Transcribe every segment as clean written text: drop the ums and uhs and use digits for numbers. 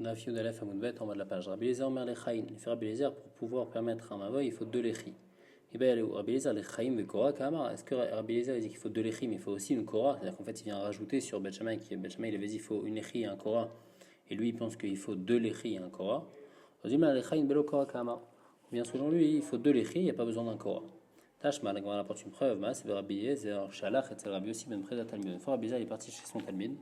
Nafio d'Alef Amoudbet en bas de la page. Rabbi Eliezer Omer Lechaïn. Il fait Rabbi Eliezer pour pouvoir permettre un mavoy, il faut deux léchis. Et bien, Rabbi Eliezer Lechaïm ve Korah Kamar. Est-ce que Rabbi Eliezer dit qu'il faut deux léchis, mais il faut aussi une Korah? C'est-à-dire qu'en fait, il vient rajouter sur Bet Shammai, qui Bet Shammai, il avait dit qu'il faut une léchi et un Korah. Et lui, il pense qu'il faut deux léchis et un Korah. On dit, mais Lechaïm Belo Korah Kamar. Ou bien, selon lui, il faut deux léchis, il n'y a pas besoin d'un Korah. Tashma, la Gemara apporte une preuve, c'est Rabbi Eliezer, Shalach, et Rabbi aussi, Ben Preda Talmud. Une fois, Rabbi Eliezer est parti chez son Talmud.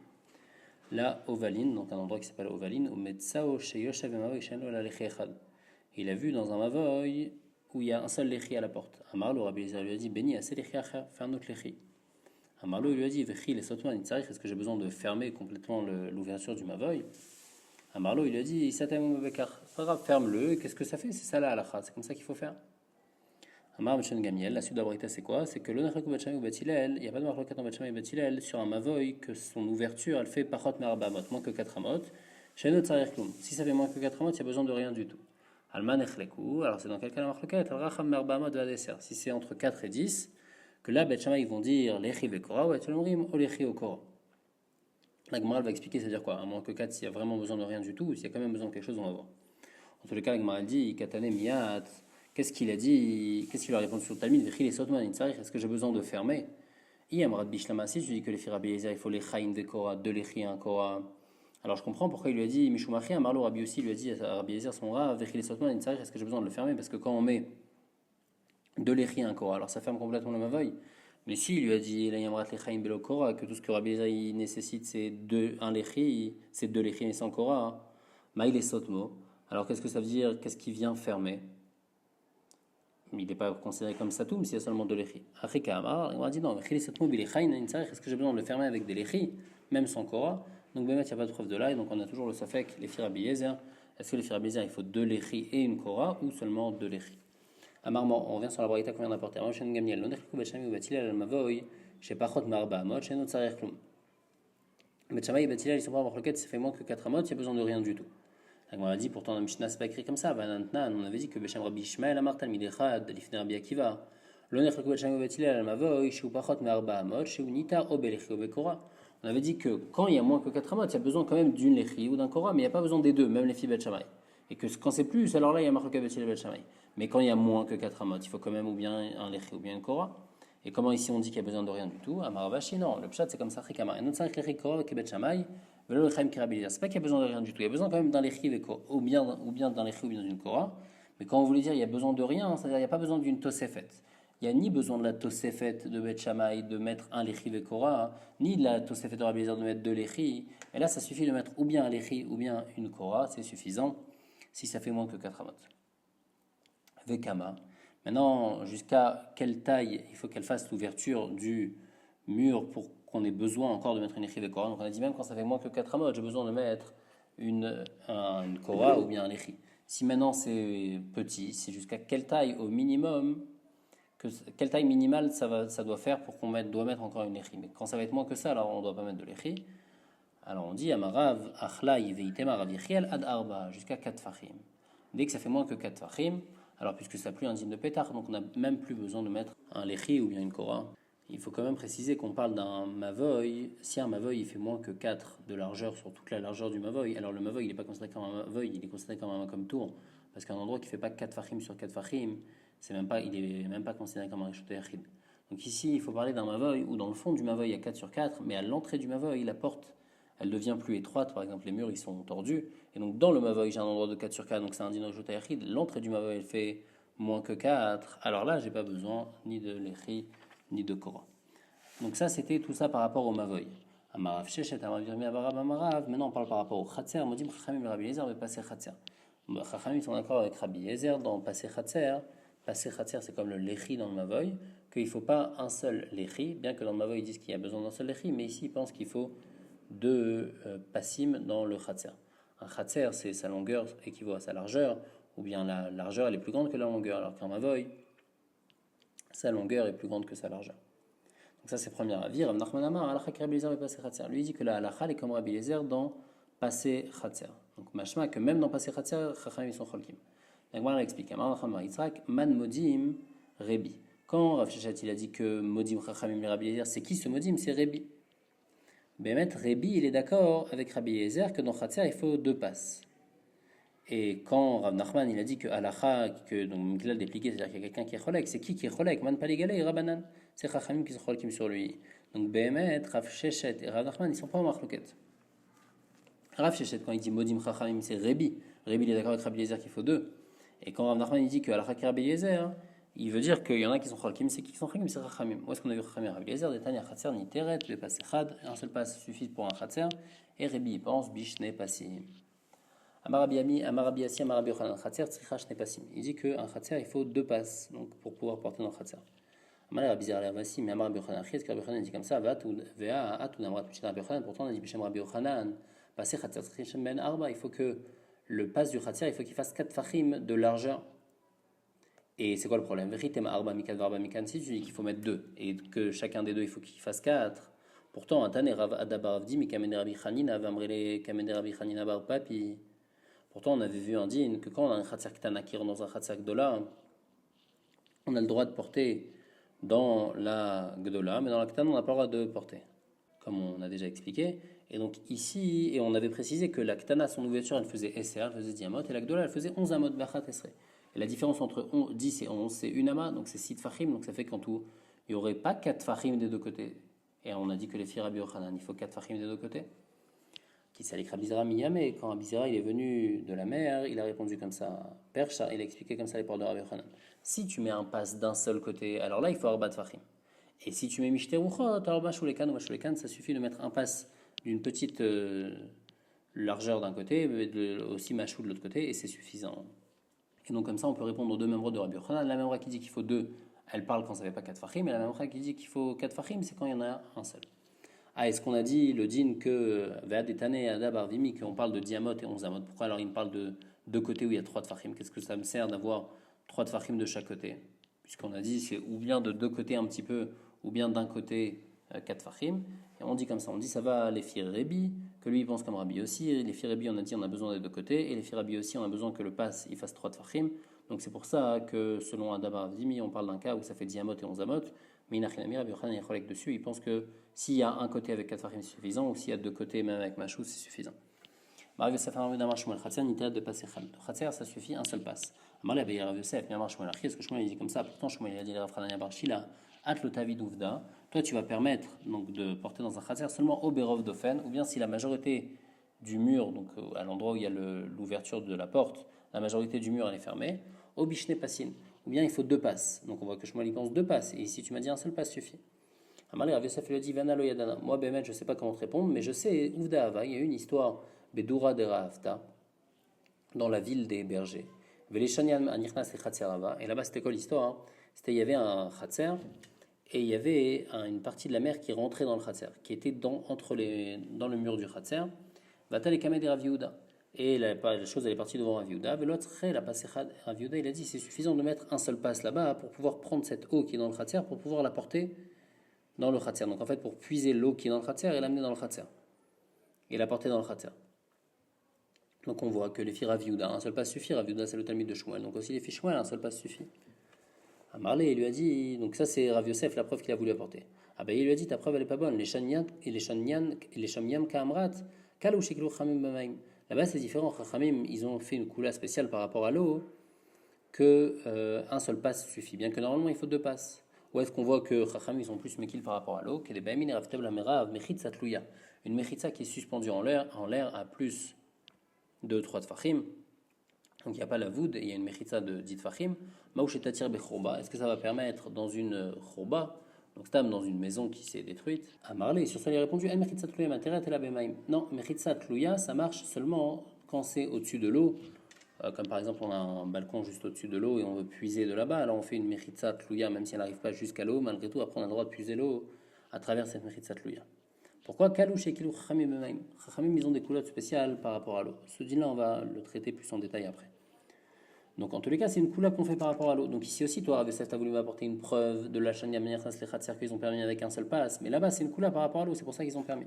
La Ovaline, donc un endroit qui s'appelle Ovaline, où Metsao chez Yoshev et Mavoy Sheno la Lechi Echad. Il a vu dans un Mavoy où il y a un seul Lechi à la porte. Amarlo, Rabbi Eliezer lui a dit, Béni, assez Lechi Acher, fais un autre Lechi. Amarlo, il lui a dit, Vechi, les Sotman, est-ce que j'ai besoin de fermer complètement l'ouverture du Mavoy? Amarlo, il lui a dit, Isatem Bekar, pas grave, ferme-le, qu'est-ce que ça fait? C'est ça la halakha, c'est comme ça qu'il faut faire. Amar Meshon Gamiel, la suite d'Abrita c'est quoi? C'est que l'Onachakou Batchamay ou Batilel, il n'y a pas de marlokat en Batchamay ou Batilel sur un Mavoy que son ouverture elle fait Pachot Merba Amot, moins que 4 Amot. Chez notre Tsarir Kloum, si ça fait moins que 4 Amot, il n'y a besoin de rien du tout. Alman Echlekou, alors c'est dans quel cas la marlokat? Al Racham Merba Amot va desser. Si c'est entre 4 et 10, que là Batchamay ils vont dire Lechi Vekora ou Etelomrim ou Lechi Okora. La Gemara va expliquer, c'est-à-dire quoi? À moins que 4, s'il y a vraiment besoin de rien du tout, ou s'il y a quand même besoin de quelque chose, on va voir. En tous les cas, la Gemara dit Katane Miyat. Qu'est-ce qu'il a dit? Qu'est-ce qu'il a répondu sur le Talmud? Est-ce que j'ai besoin de fermer? Si je dis que les filles Rabbi Eliezer, il faut les chayin de Korah, deux les un Korah. Alors je comprends pourquoi il lui a dit Mishumachi, Amarlo Rabbi aussi lui a dit à Rabbi Eliezer, son rat, est-ce que j'ai besoin de le fermer? Parce que quand on met deux les un Korah, alors ça ferme complètement le Mavoy. Mais si il lui a dit que tout ce que Rabbi Eliezer il nécessite c'est un lechi, c'est deux lechi mais sans Korah, Maïl et Sotmo. Alors qu'est-ce que ça veut dire? Qu'est-ce qui vient fermer? Il n'est pas considéré comme Satoum s'il y a seulement deux léchis. Afrika Amar, on a dit non, est-ce que j'ai besoin de le fermer avec des léchis, même sans Korah? Donc, il n'y a pas de preuve de là, et donc on a toujours le Safek, les filles Rabbi Eliezer. Est-ce que les filles Rabbi Eliezer, il faut deux léchis et une Korah, ou seulement deux léchis? Amarment, on revient sur la braïta qu'on vient d'apporter. Ramshen Gamiel, l'onechlikou Betchamay ou Batilel al Mavoy, chez Pachot Marba Amot, chez Notzarer Kloum. Betchamay et Batilel, ils sont pas en marloquette, ça fait moins que 4 Amot, il n'y a besoin de rien du tout. On a dit, pourtant, dans la Mishnah, c'est pas écrit comme ça. On avait dit que Besham Rabbi Ishmael Amar Talmid Echad, Lifnei Rabbi Akiva. L'onechlekou Betchamay Batilel al Mavoy, chez Upachot Me'arba Amot, chez Unita Obelechi Obekora. On avait dit que quand il y a moins que 4 Amot, il y a besoin quand même d'une Lechi ou d'un Korah, mais il n'y a pas besoin des deux, même les filles Betchamay. Et que quand c'est plus, alors là, il y a Marloka Betchamay Betchamay. Mais quand il y a moins que 4 Amot, il faut quand même ou bien un Lechi ou bien une Korah. Et comment ici on dit qu'il y a besoin de rien du tout? Amaravashi, non. Le pshat, c'est comme ça, Chikama. Et notre 5 Lechi Korah, Kebet Shamay. C'est pas qu'il y a besoin de rien du tout, il y a besoin quand même d'un lechi ou bien d'un lechi ou bien d'une korah. Mais quand on voulait dire il y a besoin de rien, c'est-à-dire il n'y a pas besoin d'une tosefet. Il n'y a ni besoin de la tosefet de Bet Shammai de mettre un lechi ve korah, ni de la tosefet de Rabbi Eliezer de mettre deux lechi. Et là, ça suffit de mettre ou bien un lechi ou bien une korah, c'est suffisant si ça fait moins que 4 amot. Vekama. Maintenant, jusqu'à quelle taille il faut qu'elle fasse l'ouverture du mur pour qu'on ait besoin encore de mettre une lechi et korah. Donc on a dit même quand ça fait moins que 4 amot, j'ai besoin de mettre une korah ou bien un lechi. Si maintenant c'est petit, c'est jusqu'à quelle taille au minimum, quelle taille minimale ça doit faire pour qu'on doit mettre encore une lechi. Mais quand ça va être moins que ça, alors on ne doit pas mettre de lechi. Alors on dit Amarav Achlai Veitema Rav Yechiel Ad Arba, jusqu'à 4 fachim. Dès que ça fait moins que 4 fachim, alors puisque ça n'a plus un digne de pétard, donc on n'a même plus besoin de mettre un lechi ou bien une korah. Il faut quand même préciser qu'on parle d'un mavoy. Si un mavoy il fait moins que 4 de largeur sur toute la largeur du mavoy, alors le mavoy il n'est pas considéré comme un mavoy, il est considéré comme tour. Parce qu'un endroit qui ne fait pas 4 fachim sur 4 fachim, il n'est même pas considéré comme un rishut yachid. Donc ici, il faut parler d'un mavoy où dans le fond du mavoy il y a 4 sur 4, mais à l'entrée du mavoy, la porte, elle devient plus étroite. Par exemple, les murs ils sont tordus. Et donc dans le mavoy, j'ai un endroit de 4 sur 4, donc c'est un din rishut yachid. L'entrée du mavoy elle fait moins que 4. Alors là, j'ai pas besoin ni de lechi ni de korah. Donc ça, c'était tout ça par rapport au mavoy. Amarav sheshet, amarav virmi abarab amarav. Maintenant, on parle par rapport au chatzer. Modim chachamim Rabbi Eliezer mais passer chatzer. Chachamim sont d'accord avec Rabbi Eliezer dans passer chatzer. Passer chatzer, c'est comme le lechi dans le mavoy, qu'il ne faut pas un seul lechi, bien que dans le mavoy ils disent qu'il y a besoin d'un seul lechi, mais ici ils pensent qu'il faut deux passim dans le chatzer. Un chatzer, c'est sa longueur équivaut à sa largeur, ou bien la largeur elle est plus grande que la longueur, alors qu'un mavoy, sa longueur est plus grande que sa largeur. Donc ça c'est le premier avis. Rav Nachman Amar, halakha ki Rabbi Eliezer ve passer chatzer. Lui il dit que la halakha est comme Rabbi Eliezer dans passer chatzer. Donc mashma que même dans passer chatzer, chachamim ils sont cholkim. Donc voilà, explique. Amar Nachman Bar Yitzhak, man modim rebi. Quand Rav Sheshet il a dit que modim chachamim le Rabbi Eliezer, c'est qui ce modim? C'est Rebi. Bémet Rebi il est d'accord avec Rabbi Eliezer que dans chatzer il faut deux passes. Et quand Rav Nachman il a dit que halacha, que donc Miklal dépliqué, c'est-à-dire qu'il y a quelqu'un qui est cholek, c'est qui est cholek? Man Paligale et Rabbanan. C'est Chachamim qui sont cholekim sur lui. Donc Behemet, Rav Sheshet et Rav Nachman ils sont pas en marloquette. Rav Sheshet quand il dit Modim Chachamim c'est Rebi. Rebi il est d'accord avec Rabbi Eliezer qu'il faut deux. Et quand Rav Nachman il dit que halacha qui Rabbi Eliezer, il veut dire qu'il y en a qui sont cholekim, c'est qui sont cholekim, c'est Chachamim. Où est-ce qu'on a vu Chachamim? Rabbi Eliezer, Detania Chatzer, ni Teret, le passe Chad, un seul passe suffit pour un Chatzer. Et Rebi il pense Bishne Passim. Amarabiami, Amarabiasi, Amarabi Yochanan, Khatser, Tzrichash Nepasim. Il dit qu'un Khatser, il faut deux passes donc, pour pouvoir porter dans le Khatser. Amarabi Yochanan, mais Amarabi Yochanan, Chies, Rabbi Yochanan dit comme ça, Vea, Atou, Namrat, Pichet, Rabbi Yochanan, pourtant on a dit Bichem Rabbi Yochanan, passer Khatser, Tzrichem Ben Arba, il faut que le passe du Khatser, il faut qu'il fasse 4 fachim de largeur. Et c'est quoi le problème? Veritem Arba Mikan Varba Mikan, si tu dis qu'il faut mettre 2 et que chacun des deux, il faut qu'il fasse 4. Pourtant, un Tané Rav Adabar dit, Mikamene Rabbi Chanina, Vamrele Kamene Rabbi Chanina Bar Papi. Pourtant, on avait vu en din que quand on a un khatsak tana qui rentre dans un khatsak gdola, on a le droit de porter dans la gdola, mais dans la ktana, on n'a pas le droit de porter, comme on a déjà expliqué. Et donc ici, et on avait précisé que la ktana, son ouverture, elle faisait SR, elle faisait diamot, et la gdola, elle faisait 11 amot bachat esre. Et la différence entre 10 et 11, c'est une ama, donc c'est 6 fachim, donc ça fait qu'en tout, il n'y aurait pas 4 fachim des deux côtés. Et on a dit que les filles Rabbi Yochanan, il faut 4 fachim des deux côtés. Qui s'est Rabbi Zera Miyame, quand Rabbi Zera il est venu de la mer, il a répondu comme ça. Percha, il a expliqué comme ça les portes de Rabbi Yochanan. Si tu mets un pass d'un seul côté, alors là il faut Arbat Fachim. Et si tu mets Mishte Ruchot, alors Bashulekan ou Bashulekan, ça suffit de mettre un pass d'une petite largeur d'un côté, mais aussi Machou de l'autre côté, et c'est suffisant. Et donc comme ça on peut répondre aux deux membres de Rabbi Yochanan. La membre qui dit qu'il faut deux, elle parle quand ça ne fait pas 4 Fachim, et la membre qui dit qu'il faut 4 Fachim, c'est quand il y en a un seul. Ah, est-ce qu'on a dit le din que Ve'adetane Adabar Vimi, qu'on parle de diamot et 11 amot? Pourquoi alors il me parle de deux côtés où il y a 3 tfachim? Qu'est-ce que ça me sert d'avoir 3 tfachim de chaque côté? Puisqu'on a dit c'est ou bien de deux côtés un petit peu, ou bien d'un côté 4 tfachim. Et on dit comme ça, on dit ça va les filles Rebi, que lui il pense comme Rabbi aussi. Les filles Rebi, on a dit on a besoin des deux côtés, et les filles Rabbi aussi, on a besoin que le pass il fasse 3 tfachim. Donc c'est pour ça que selon Adabar Vimi, on parle d'un cas où ça fait diamot et 11 amot. Mais Inachinami, Rabbi Yochanan est cholek dessus, il pense que s'il y a un côté avec 4 fachim, c'est suffisant, ou s'il y a deux côtés, même avec Machou, c'est suffisant. Rav Yosef, Amar Shmuel, Khatser, Nita de passer Kham. Khatser, ça suffit, un seul passe. Amar Rabbi Yosef, Amar Shmuel, est-ce que Shmuel il dit comme ça? Pourtant, Shmuel il a dit Rav Hanania Bar Shila, At l'otavid ouvda, toi tu vas permettre donc, de porter dans un Khatser seulement au Berov d'Ofen, ou bien si la majorité du mur, donc à l'endroit où il y a l'ouverture de la porte, la majorité du mur elle est fermée, au Bishne Passin, ou bien il faut 2 passes. Donc on voit que Shmuel il pense 2 passes, et ici tu m'as dit un seul passe suffit. Amalé Rav Yosef lui a dit Vanalo Yadana. Moi, Bémet, je ne sais pas comment te répondre, mais je sais, Ouvda Hava, il y a une histoire, Bedura de Rahavta, dans la ville des bergers. Veleshanian Anichnas et Khatserava. Et là-bas, c'était quoi l'histoire hein? C'était, il y avait un Khatser, et il y avait une partie de la mer qui rentrait dans le Khatser, qui était dans le mur du Khatser. Vatal et Kamed et Rav Yehuda. Et la chose, elle est partie devant Rav Yehuda. L'autre, la passé Rav Yehuda, il a dit c'est suffisant de mettre un seul passe là-bas pour pouvoir prendre cette eau qui est dans le Khatser, pour pouvoir la porter dans le khatser. Donc en fait, pour puiser l'eau qui est dans le khatser et l'amener dans le khatser. Et la porter dans le khatser. Donc on voit que les filles Rav Yehuda, un seul pas suffit. Rav Yehuda, c'est le Talmud de Shmuel. Donc aussi les filles Shmuel, un seul pas suffit. Amarlé, il lui a dit, donc ça c'est Rav Yosef, la preuve qu'il a voulu apporter. Ah ben il lui a dit, ta preuve elle est pas bonne. Les Shanyam et les Shamyam Kamrat, Kalou Shekilou Chamim Bamaim. Là-bas c'est différent. Chamim, ils ont fait une coula spéciale par rapport à l'eau, que un seul passe suffit. Bien que normalement il faut 2 passes. Ou est-ce qu'on voit que Chacham ils sont plus mekil par rapport à l'eau, que les Baïmin et Ravtev la Merav, Mechitza Tlouya, une Mechitza qui est suspendue en l'air à plus de 3 tfachim, donc il n'y a pas la voûte, il y a une Mechitza de 10 tfachim, Maouchetatir Bechorba, est-ce que ça va permettre dans une Chorba, donc Stam dans une maison qui s'est détruite, à Marley, sur ça il a répondu, El Mechitza Tlouya Materet et la Bemaim. Non, Mechitza Tlouya ça marche seulement quand c'est au-dessus de l'eau. Comme par exemple on a un balcon juste au-dessus de l'eau et on veut puiser de là-bas, alors on fait une mechitza tlouya même si elle n'arrive pas jusqu'à l'eau, malgré tout après on a le droit de puiser l'eau à travers cette mechitza tlouya. Pourquoi kalouch et kilou chachamim b'maim? Chachamim ils ont des coulottes spéciales par rapport à l'eau. Ce din-là on va le traiter plus en détail après. Donc en tous les cas c'est une coula qu'on fait par rapport à l'eau. Donc ici aussi toi Rav Yosef t'as voulu m'apporter une preuve de la shania manière les khatser qu'ils ont permis avec un seul pass, mais là-bas c'est une coula par rapport à l'eau, c'est pour ça qu'ils ont permis.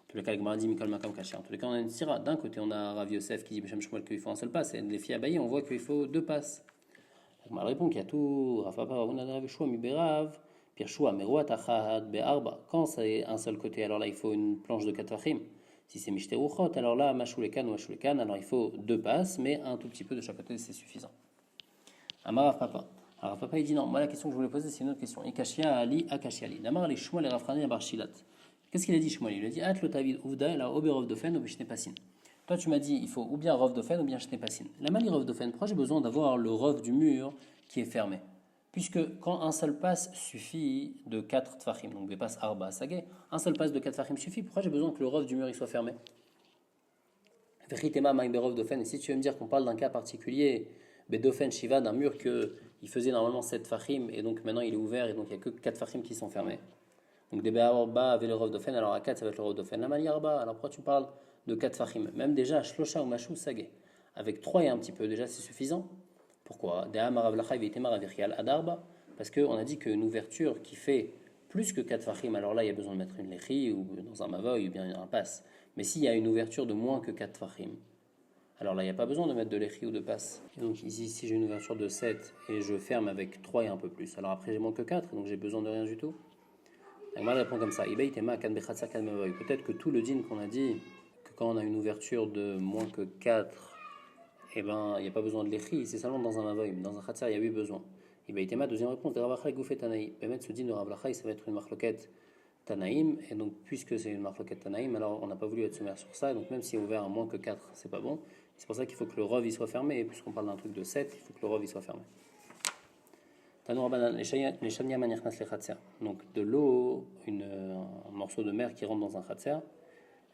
En tous les cas, le Gemara dit Mikol Makam Kaché. En tous les cas, on a une sira. D'un côté, on a Rav Yosef qui dit Beshem Shmuel qu'il faut un seul pass. Et les filles abaillées, on voit qu'il faut 2 passes. Le Gemara répond qu'il y a tout. Rav Papa, Ravuna Rav Shua, Miberav, Pierre Shua, Meroat, Achad, Be'arba. Quand c'est un seul côté, alors là, il faut une planche de 4 fachim. Si c'est Mishte Ruchot, alors là, Mashoulekan ou Mashoulekan, alors il faut deux passes, mais un tout petit peu de chaque côté, c'est suffisant. Amar Rav Papa. Alors Rav Papa, il dit non, moi la question que je voulais poser, c'est une autre question. Ikashia Ali, Akashia Ali. Damar les Shmuel et Rafrani à Barshilat. Qu'est-ce qu'il a dit Shmuel? Il a dit At lo Tavid Uvda, la Oberov Dofen, ou Bishne Passin. Toi, tu m'as dit, il faut ou bien Rov Dofen ou bien Shne Passin. La Mali Rov Dofen, pourquoi j'ai besoin d'avoir le Rov du mur qui est fermé? Puisque quand un seul passe suffit de 4 tfachim, donc des passes arba sagé, un seul passe de 4 tfachim suffit, pourquoi j'ai besoin que le Rov du mur il soit fermé? Vechitema Maïberov Dofen, et si tu veux me dire qu'on parle d'un cas particulier, Bedofen Shiva, d'un mur qu'il faisait normalement 7 tfachim, et donc maintenant il est ouvert, et donc il n'y a que 4 tfachim qui sont fermés. Donc des Arba avec le Rov Dofen, alors à 4 ça va être le Rov Dofen. La Mali Arba, alors pourquoi tu parles de 4 tfachim? Même déjà, Shlosha ou Mashou Sagé, avec 3 et un petit peu, déjà c'est suffisant. Pourquoi? Parce qu'on a dit qu'une ouverture qui fait plus que 4 fachim, alors là il y a besoin de mettre une lechi ou dans un mavoy ou bien un passe. Mais s'il y a une ouverture de moins que 4 fachim, alors là il n'y a pas besoin de mettre de lechi ou de passe. Et donc ici, si j'ai une ouverture de 7 et je ferme avec 3 et un peu plus, alors après j'ai moins que 4, donc j'ai besoin de rien du tout. La répond comme ça. Peut-être que tout le din qu'on a dit, que quand on a une ouverture de moins que 4, eh ben, il n'y a pas besoin de l'écrit, c'est seulement dans un mavoy. Dans un khatsar, il y a eu besoin. Deuxième réponse, de Rav Achai Goufet Tanaïm. Bémet se dit de Rav Achai, ça va être une marloquette Tanaïm. Et donc, puisque c'est une marloquette Tanaïm, alors on n'a pas voulu être sommaire sur ça. Donc, même si est ouvert à moins que 4, c'est pas bon. C'est pour ça qu'il faut que le Rov il soit fermé. Et puisqu'on parle d'un truc de 7, il faut que le Rov il soit fermé. Donc, de l'eau, un morceau de mer qui rentre dans un khatser.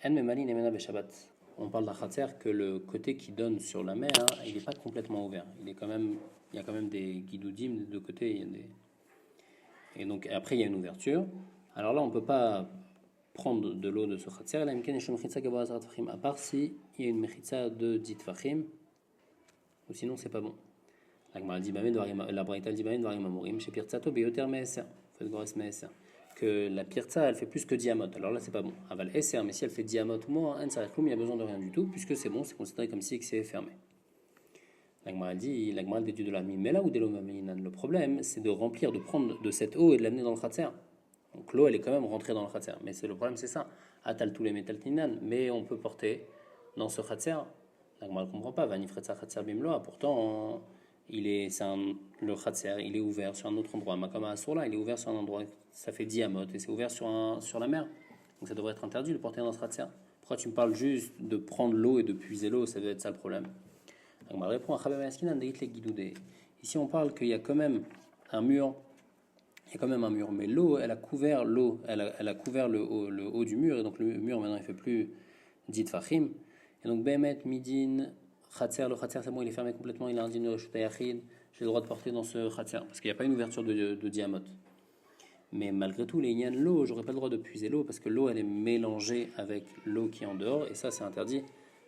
En Memalin et Mena Beshabbat. On parle d'un khatser que le côté qui donne sur la mer, il n'est pas complètement ouvert. Il y a quand même des guidoudim de deux côtés. Et donc après, il y a une ouverture. Alors là, on ne peut pas prendre de l'eau de ce khatser. À part si il y a une mechitza de 10 tfachim, ou sinon, c'est pas bon. La Braïta dit chez Pirtsato, Beyoter Meeser. Faites Gores Meeser. Que la pirtsa elle fait plus que diamot, alors là c'est pas bon. Aval esser, mais si elle fait diamot ou moins, il n'y a besoin de rien du tout, puisque c'est bon, c'est considéré comme si c'est fermé. L'agma dit, l'agma déduit de la mimela ou de l'eau. Le problème, c'est de remplir, de prendre de cette eau et de l'amener dans le khatser. Donc l'eau elle est quand même rentrée dans le khatser, mais le problème c'est ça. Atal tous les métal tinan, mais on peut porter dans ce khatser. L'agma ne comprend pas, vanifretsa khatser bimloa, pourtant. Le khatser, il est ouvert sur un autre endroit. Makama Assourla, il est ouvert sur un endroit, ça fait diamot et c'est ouvert sur la mer. Donc ça devrait être interdit de porter dans ce khatser. Pourquoi tu me parles juste de prendre l'eau et de puiser l'eau? Ça doit être ça le problème. Donc ma réponse à ici on parle qu'il y a quand même un mur. Il y a quand même un mur, mais l'eau, elle a couvert le haut du mur, et donc le mur maintenant il fait plus dit fachim. Et donc Behemet, Midin, Khatser, le Khatser c'est bon, il est fermé complètement, il a un din de Reshut Hayachid, j'ai le droit de porter dans ce Khatser, parce qu'il n'y a pas une ouverture de diamot. Mais malgré tout, les Inyan, l'eau, j'aurais pas le droit de puiser l'eau, parce que l'eau elle est mélangée avec l'eau qui est en dehors, et ça c'est interdit,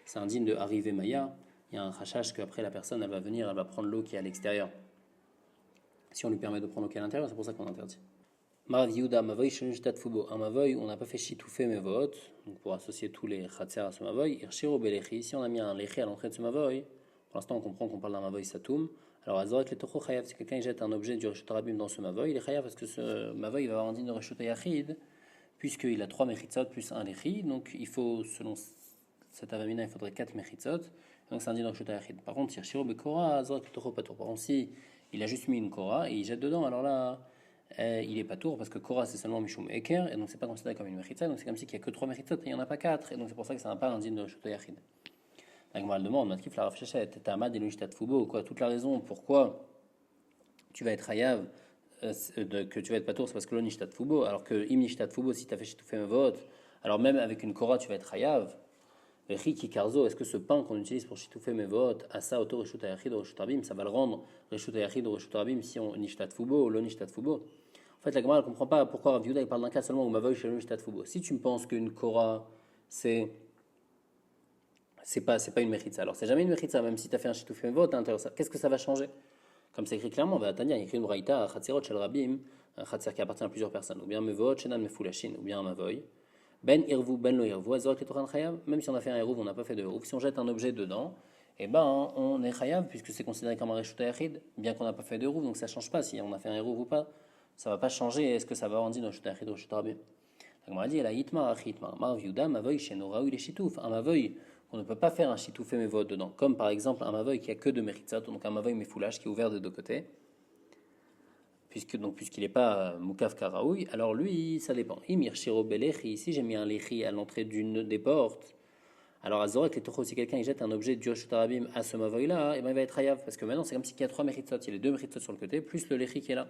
c'est un din de arriver Maya, il y a un rachage qu'après la personne elle va venir, elle va prendre l'eau qui est à l'extérieur. Si on lui permet de prendre l'eau qui est à l'intérieur, c'est pour ça qu'on interdit. Marav Yehuda, Mavoy, Shenishtat Fubo. Un Mavoy, on n'a pas fait chitoufé mes votes, donc pour associer tous les Khatser à ce Mavoy. Irshiro Belechi, si on a mis un Lechi à l'entrée de ce Mavoy, pour l'instant on comprend qu'on parle d'un Mavoy Satoum. Alors Azorek le Tocho Chayav, si quelqu'un jette un objet du Reshut Rabim dans ce Mavoy, il est Chayav parce que ce Mavoy il va avoir un din de Reshut Hayachid, puisqu'il a 3 Mechitzot plus un Lechi, donc il faut, selon cette Avamina, il faudrait 4 Mechitzot, donc c'est un din de Reshut Hayachid. Par contre, Irshiro Bekora, Azorek le Tocho Patour. Par contre, si il a juste mis une Kora et il jette dedans, alors là. Il est pas tour parce que Korah c'est seulement Mishum Eker et donc c'est pas considéré comme une Mechitza, donc c'est comme si il n'y a que 3 Mechitzot et il n'y en a pas 4 et donc c'est pour ça que ça n'a pas un din de Reshut Hayachid. La Gemara demande, Matkif la Rav Sheshet, Tamad et Nishtat Fubo, quoi, toute la raison pourquoi tu vas être Hayav, que tu vas être pas tour, c'est parce que l'Onishtat Fubo, alors que Im Nishtat Fubo, si tu as fait Shitoufé Mevot, alors même avec une Korah tu vas être Hayav. Riki Karzo, est-ce que ce pain qu'on utilise pour Shitoufé Mevot, Asa Oto Reshut Hayachid ou Reshut Rabim, ça va le rendre Reshut Hayachid ou Reshut Rabim si on Nishtat Fubo ou l'Onishtat Fubo? En fait, la Gemara ne comprend pas pourquoi Rav Yehuda il parle d'un cas seulement où Mavoy chez l'Onishtat Fubo. Si tu me penses qu'une Korah, c'est pas une Mechitza, alors c'est jamais une Mechitza, même si tu as fait un Shitoufé Mevot, qu'est-ce que ça va changer? Comme c'est écrit clairement, Tania, il y a écrit une Braïta, Chatzerot Shel Rabim, un Chatzer qui appartient à plusieurs personnes, ou bien Mevot, Shenan Mefulashin, ou bien un Mavoy. Ben Irvu, Ben Lo Irvu, Azorek le Toran Chayav, même si on a fait un Irvu, on n'a pas fait de Irvu, si on jette un objet dedans, eh ben on est Chayav, puisque c'est considéré comme un Reshut Hayachid, bien qu'on n'a pas fait de Irvu, donc ça ne change pas si on a fait un Irvu ou pas, ça ne va pas changer, est-ce que ça va rendre Reshut Hayachid ou Reshut Rabim? La Gemara dit, la hitma achitma, mar viuda, mavoy shenoraou il shitouf. Un mavoy qu'on ne peut pas faire un shitouf et mevod dedans. Comme par exemple un mavoy qui a que deux mechitzot, donc un mavoy mefoulash qui est ouvert des deux côtés. Puisqu'il n'est pas moukaf karaoui, alors lui, ça dépend. Imir shiro belechi, si j'ai mis un lechi à l'entrée d'une des portes, alors à Zorek, les tochos, si quelqu'un il jette un objet du Reshut Arabim à ce mavoy-là, et ben il va être hayav, parce que maintenant c'est comme s'il y a trois mechitzot, il y a les deux mechitzot sur le côté, plus le lechi qui est là.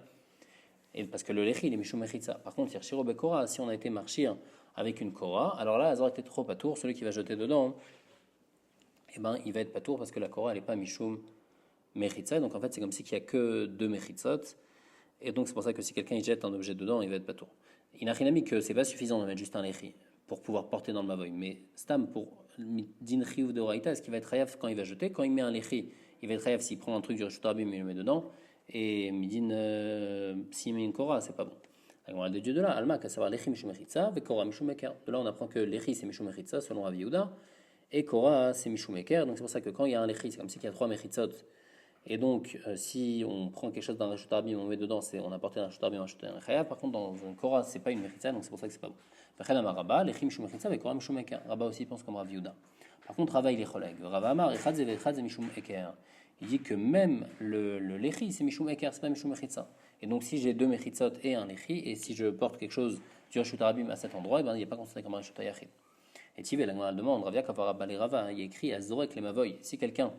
Et parce que le lechi, il est mishum mechitza. Par contre, Shiro bekora, si on a été marchir avec une kora, alors là, à Zorek, les trop patour, celui qui va jeter dedans, et ben il va être patour parce que la kora, elle n'est pas mishum mechitza, donc en fait c'est comme s'il n'y a que deux mechitzot. Et donc c'est pour ça que si quelqu'un il jette un objet dedans, il va être patour. Il n'a rien mis que c'est pas suffisant de mettre juste un lechi pour pouvoir porter dans le mavoy. Mais stam pour din chiyuv de oraita, est-ce qu'il va être hayav quand il va jeter? Quand il met un lechi, il va être hayav s'il prend un truc du Reshut Arabim et il le met dedans. Et midin s'il met une kora, c'est pas bon. Donc on a deux dieux de là. Alma, à savoir lechi mishum mechitza, ve kora mishum meker. De là on apprend que lechi c'est mishum mechitza selon Rav Yehuda et kora c'est mishum meker. Donc c'est pour ça que quand il y a un lechi, c'est comme s'il y a trois mechitzot. Et donc, si on prend quelque chose d'un Reshut Arabim, on met dedans, on a porté un Reshut Arabim, un Reshut Arabim. Par contre, dans une Korah, c'est pas une Mechitza, donc c'est pour ça que c'est pas bon. Rabba, les Chim Mishum Mechitza, avec Korah Mishum Eker. Rabba aussi pense comme Rav Yehuda. Par contre, Rava il est Choleg. Rava Amar, Echadze Vechadze Mishum Eker. Il dit que même le Lechi, c'est Mishum Eker, c'est pas Mishum Mechitza. Et donc, si j'ai deux Mechitzot et un Lechi, et si je porte quelque chose du Reshut Arabim à cet endroit, il n'est pas considéré comme un Reshut Yachid. Et Tivé, la demande, Ravia Kavarabba les Rava, il écrit à Zorek les Mavoy. Si quelqu'un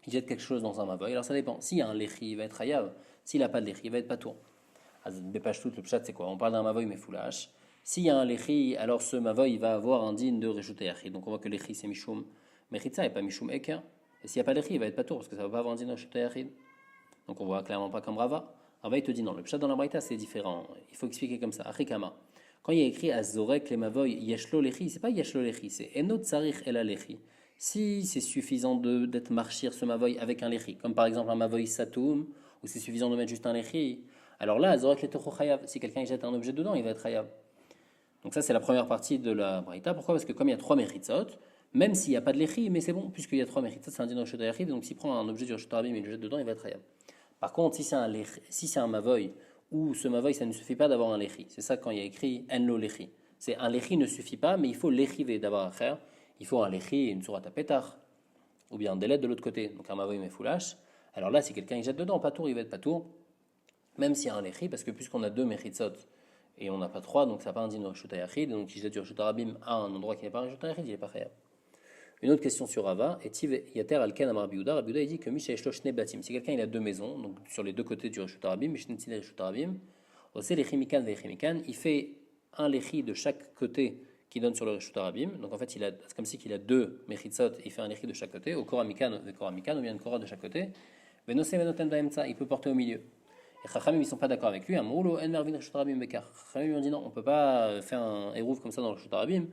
il jette quelque chose dans un mavoy, alors ça dépend. S'il y a un lechi, il va être hayav. S'il n'a pas de lechi, il va être patour. Bepashtout, le pshat, c'est quoi? On parle d'un mavoy mais foulash. S'il y a un lechi, alors ce mavoy, il va avoir un din de reshut yachid. Donc on voit que lechi c'est mishum mechitza et pas mishum eker. Et s'il n'y a pas de lechi, il va être patour parce que ça ne va pas avoir un din de reshut yachid. Donc on voit clairement pas comme Rava. Rava il te dit non, le pshat dans la braïta c'est différent. Il faut expliquer comme ça. Achikama. Quand il y a écrit Azorek les mavoy yeshlo lechi, c'est pas yeshlo lechi, c'est enot tsarich ela lechi. Si c'est suffisant d'être marchir ce mavoy avec un lechi, comme par exemple un mavoy satoum, ou c'est suffisant de mettre juste un lechi, alors là, Azorek le chayav. Si quelqu'un jette un objet dedans, il va être chayav. Donc ça, c'est la première partie de la braïta. Pourquoi? Parce que comme il y a trois mechitzot, même s'il n'y a pas de lechi, mais c'est bon, puisqu'il y a trois mechitzot, c'est un din de Reshut Yachid, donc s'il prend un objet du Reshut Arabim et il le jette dedans, il va être chayav. Par contre, si c'est un mavoy, ou ce mavoy, ça ne suffit pas d'avoir un lechi. C'est ça quand il y a écrit en lo lechi. C'est un lechi ne suffit pas, mais il faut lechivé d'avoir à faire. Il faut un lechi et une sourate à pétard, ou bien des lettres de l'autre côté, donc un mavoy mais foulash. Alors là, si quelqu'un il jette dedans, patour, il va être patour, même s'il y a un lechi, parce que puisqu'on a deux mechitzot et on n'a pas trois, donc ça n'a pas un din de Reshut Yachid, donc il jette du Reshut Arabim à un endroit qui n'est pas un Reshut Yachid, il n'est pas chayav. Une autre question sur Rava, et Tiv Yater Alken Amar Rabi Yehuda, Rabi Yehuda il dit que Misha Yeshlo Shne Batim, si quelqu'un il a deux maisons, donc sur les deux côtés du Reshut Arabim, Mishnetzi Reshut Arabim, Ose Lechi Mikan Vechi Mikan, il fait un lechi de chaque côté qui donne sur le Reshut Arabim. Donc en fait, c'est comme si il a deux mechitzot, il fait un lechi de chaque côté, au Korah Mikan, ou bien une Korah de chaque côté. Venose Venotem Daemtsa, il peut porter au milieu. Et Chachamim, ils ne sont pas d'accord avec lui. Amroulo En Mervin Reshut Arabim Bekar. Chachamim lui ont dit non, on ne peut pas faire un hérouf comme ça dans le Reshut Arabim.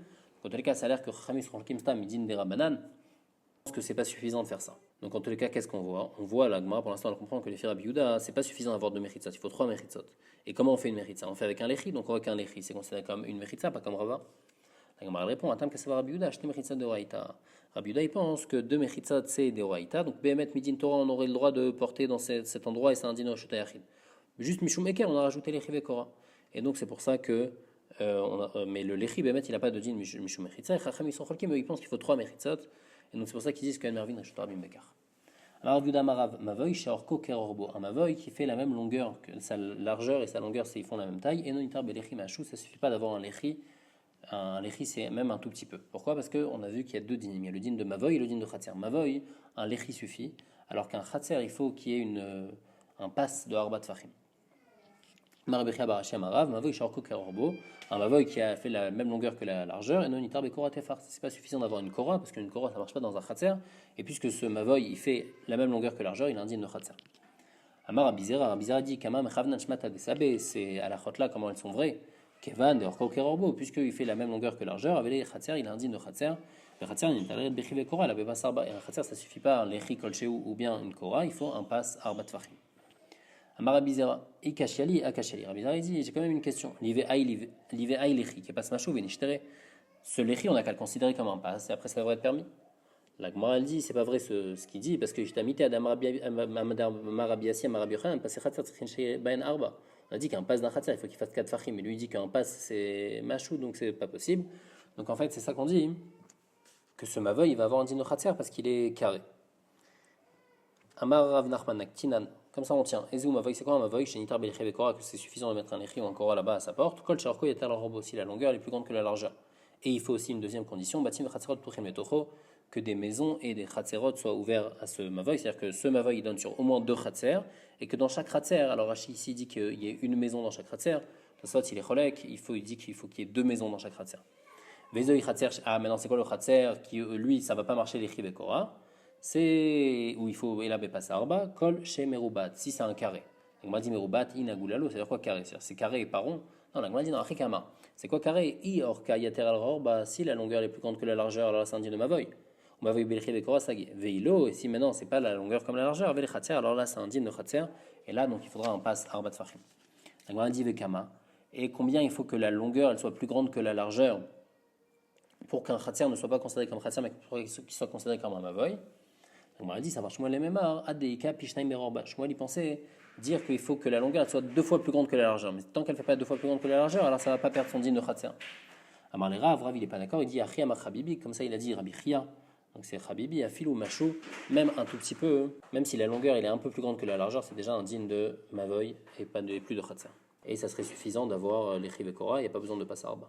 En tous les cas, ça a l'air que Chachamim sont Kim Stam, Midin des Rabbanan. Je pense que c'est pas suffisant de faire ça. Donc en tous les cas, qu'est-ce qu'on voit? On voit la Gemara, pour l'instant, elle comprend que les filles Rabbi Yehuda, c'est pas suffisant d'avoir deux mechitzot, il faut trois mechitzot. Et comment on fait une mechitza? On fait avec un lechi, donc on voit qu'un lechi, c'est considéré comme une mechitza, pas comme Rava. La Gemara répond, attends que ça va Rabbi Yehuda, acheter mechitza de Oraïta. Rabbi Yehuda, il pense que deux mechitzot, c'est des Oraïta, donc Behemet Midin Torah, on aurait le droit de porter dans cet endroit et c'est un din Reshut Yachid. Juste Mishum Eker, on a rajouté lechi vekora. Et donc c'est pour ça que mais le lechi Behemet, il n'a pas de din Mishum mechitza, et Chacham, ils sont cholkim, ils pensent qu'il faut trois mechitzot. Et donc c'est pour ça qu'ils disent qu'un Mervin Reshut Arabim Bekar. Alors Yehuda Marav Mavoy Sheorko Kerorbo, un Mavoy qui fait la même longueur, que sa largeur et sa longueur, ils font la même taille. Et non itar belechi machou, ça suffit pas d'avoir un lechi. Un lechi c'est même un tout petit peu. Pourquoi? Parce qu'on a vu qu'il y a deux dinim. Il y a le din de Mavoy et le din de Khatser. Mavoy, un lechi suffit, alors qu'un Khatser il faut qu'il y ait un pass de Arba Tfachim. Marabechia Barachia Marav, Mavoy Sheorko Kerorbo, un mavoy qui a fait la même longueur que la largeur, et non itar bekora tefar. C'est pas suffisant d'avoir une kora, parce qu'une kora ça marche pas dans un khatser, et puisque ce mavoy il fait la même longueur que largeur, il a un din de khatser. Amar Abizera dit Kama mechavnan shmata desabé, c'est à la chotla comment elles sont vraies. Kevan de orko kerorbo, puisqu'il fait la même longueur que largeur, avec les khatser, il a un din de khatser. Le khatser il est allé bechive kora, la beba sarba, et un khatser ça suffit pas, lechi kolcheu ou bien une kora, il faut un pass arba tfachim. Amarabizera, Ikashali, Akashali. Rabizera dit j'ai quand même une question. Live aï lechi, qui passe machou, venishtere. Ce lechi, on n'a qu'à le considérer comme un pass, et après ça devrait être permis. La Gemara elle dit c'est pas vrai ce qu'il dit, parce que je t'ai imité à Marabiassi, à Marabiohan, parce que Khatsa Tzichin Ben Arba. On a dit qu'un pass d'un khatser, il faut qu'il fasse 4 fachim, mais lui il dit qu'un pass c'est machou, donc c'est pas possible. Donc en fait, c'est ça qu'on dit, que ce mavoy il va avoir un din de khatser parce qu'il est carré. Amar Rav Nachman Naktinan, comme ça on tient. Ezou mavoy, c'est quoi un mavoy? Chez Nitar Beliché Bekora, que c'est suffisant de mettre un écrit ou un kora là-bas à sa porte. Kol Sharko Yeter Robo, si la longueur est plus grande que la largeur. Et il faut aussi une deuxième condition, Batim Khatserot Puchim Metocho, que des maisons et des khatserot soient ouverts à ce mavoy, c'est-à-dire que ce mavoy il donne sur au moins 2 khatser, et que dans chaque khatser, alors Rashi ici dit qu'il y ait une maison dans chaque khatser, soit il est cholek, il dit qu'il faut qu'il y ait 2 maisons dans chaque khatser. Vezoi khatser, ah maintenant c'est quoi le khatser qui lui ça va pas marcher les chivekora, c'est où il faut elaber pas arba, kol chez merubat, si c'est un carré. Donc m'a dit merubat inagulalo, c'est-à-dire quoi carré, c'est carré et pas rond. Non, la dit dans Achikama. C'est quoi carré? I orka yater al ror, bah si la longueur est plus grande que la largeur, alors c'est un din de mavoy. Mavoy belchi bekora sagi. Veilo, et si maintenant c'est pas la longueur comme la largeur, vel khatser, alors là c'est un din de khatser, et là donc il faudra un pass arbat fachim. La dit vekama. Et combien il faut que la longueur elle soit plus grande que la largeur pour qu'un khatser ne soit pas considéré comme khatser, mais qu'il soit considéré comme un mavoy? On m'a dit, ça marche moins les mêmes Adeika, Pishnaim et Rorba. Moi, il pensait dire qu'il faut que la longueur soit 2 fois plus grande que la largeur. Mais tant qu'elle ne fait pas 2 fois plus grande que la largeur, alors ça ne va pas perdre son din de Khatser. Amar les Rav, il n'est pas d'accord, il dit Achia Mach Habibi, comme ça il a dit Rabbi Chia. Donc c'est Habibi, Afil ou Macho, même un tout petit peu, même si la longueur elle est un peu plus grande que la largeur, c'est déjà un din de Mavoy et pas de, plus de Khatser. Et ça serait suffisant d'avoir les Chivekora, il n'y a pas besoin de passer Arba.